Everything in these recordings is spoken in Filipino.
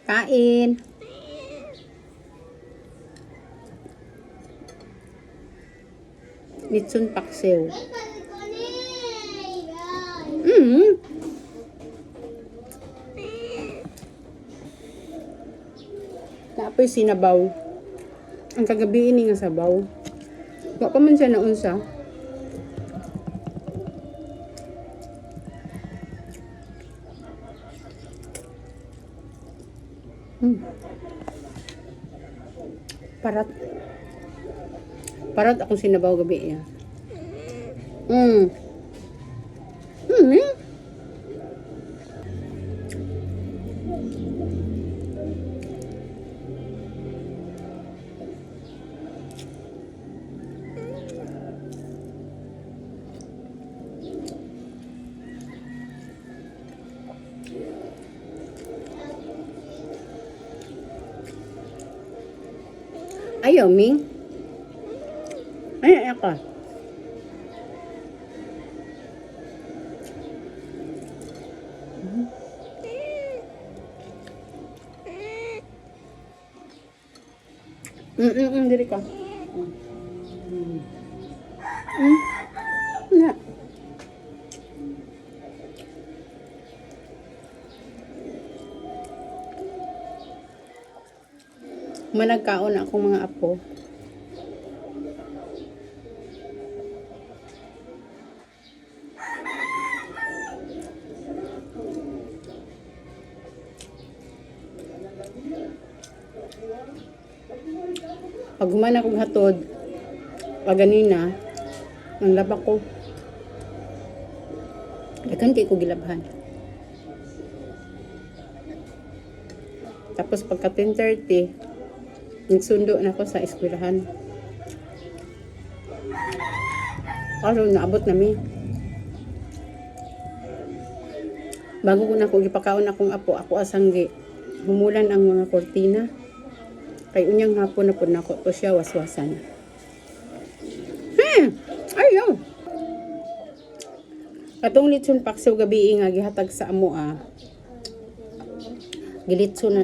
Kain. Litson paksiw. Naapoy sinabaw. Ang kagabi ini nga sabaw. Wa pa man siya naunsa. Parat. Parat akong sinabaw gabi ya. Ayaw, Ming. Ay, ako. Diri ka. Na. Managkaon akong mga apo. Pag human akong hatod, pag ganina, ang laba ko. Dagan kay ko gilabhan. Tapos pagka 10:30, nagsundo na ako sa eskwelahan. Kaso naabot nami. Bago ko na ako gipakaon akong apo, ako asanggi. Humulan ang mga kortina. Kay unyang hapon na po na ako to siya waswasan. Ayaw! Katong litson paksiw gabi nga gihatag sa amo Gilitson.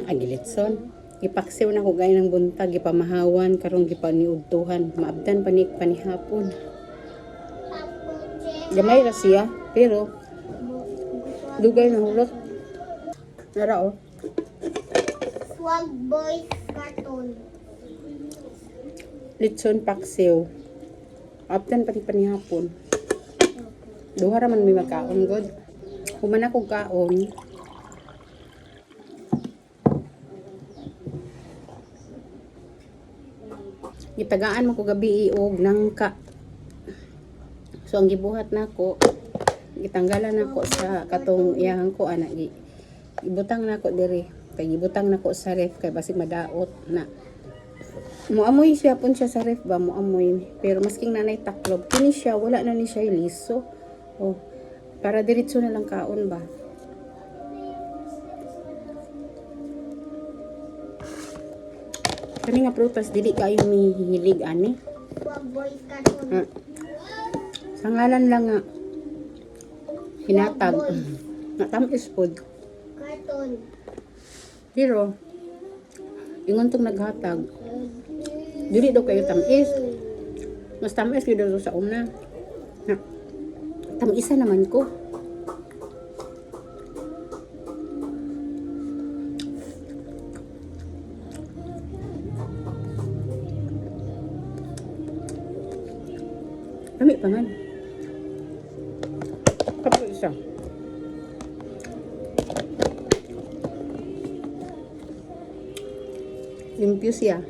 Gipaksiw na ko gaya ng buntag, gipamahawan, karong gipaniudtuhan. Maabdan panihapon. Gamay ra siya, pero dugay na hulot. Nara oh. Swag Boys Cartoon. Litson paksiw. Maabdan panihapon. Duha ra man may magkaon god. Human akong kaon. Gitagaan mo ko gabi iog nangka. So ang gibuhat nako, gitanggalan nako sa katong iyahang ko ana ibutang nako diri. Kay gibutang nako sa ref kay basig madaot na. Muamoy siya pun siya sa ref ba muamoy. Pero masking nanay taklob kini siya wala na ni siya liso. Oh, para diretso na lang kaon ba. Kani nga prutas dili kayo mihilig ani. Swag Boys Cartoon. Sa ngalan lang nga hinatag. Nga tamis food. Cartoon. Pero ingon tong naghatag. Dili daw kayo tamis. Mas tamis gyud daw sa una. Na, tamisa naman ko. Kami pa man. Kapag isa. Limpyo siya.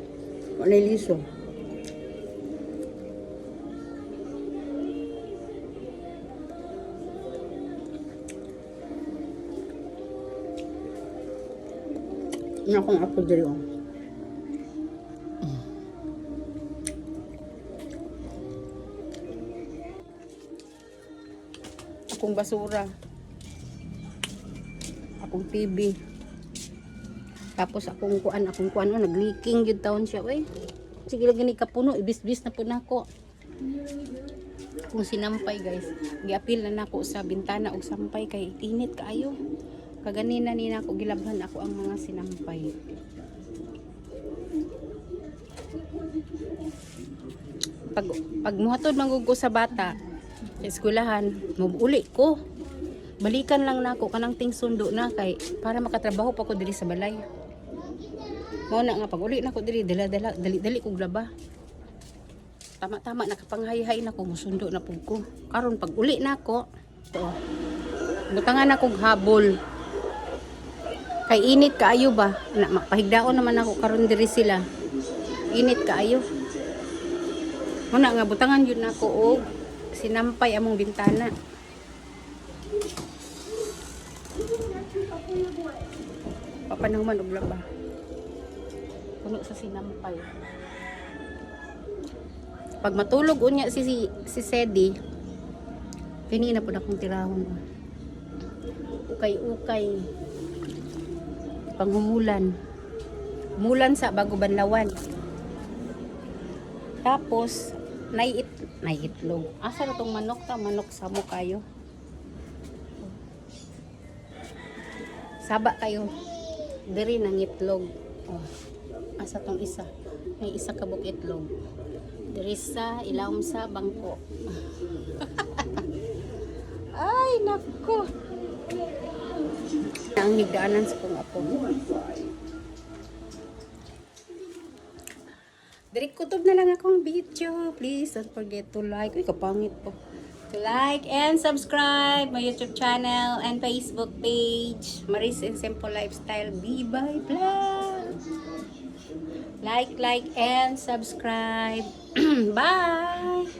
Wala liso. Ano akong apo diri oh. Akong basura. Akong TV. Tapos akong kuan nag-leaking gyud taon siya oy. Sige lang gani kapuno ibis-bis na po nako. Kung sinampay guys, giapil na nako sa bintana og sampay kay init kaayo. Kaganina nina ako gilabhan ako ang mga sinampay. Pag muhatod mangugo sa bata sa eskwelahan, uli ko. Balikan lang nako kanang ting sundo na kay para makatrabaho pa ko diri sa balay. Mao na nga pag uli nako diri dali kog laba. Tama-tama nakapanghay-hay na ko musundo na pud ko. Karon pag uli nako, to. Butangan akong habol. Kay init kaayo ba? Mapahigdaon naman ako karon diri sila. Init kaayo. Muna nga butangan yun nako og sinampay among bintana. Papanahuman og laba. Puno sa sinampay. Pag matulog unya si Sedi, kini na pud akong tirahon. Ukay-ukay. Panghumulan. Mulan sa bago banlawan. Tapos naiitlog. Asa na tong manok ta? Manok samo kayo. Saba kayo. Diri nang itlog. Oh. Asa tong isa? May isa ka buk itlog. Diri sa ilawom sa bangko. Ay, nako. Ang higdaanan sa kong apo. Diri kutob na lang akong video. Please don't forget to like. Uy, kapangit po. To like and subscribe my YouTube channel and Facebook page. Maris and Simple Lifestyle. Bye-bye vlog. Like, and subscribe. Bye!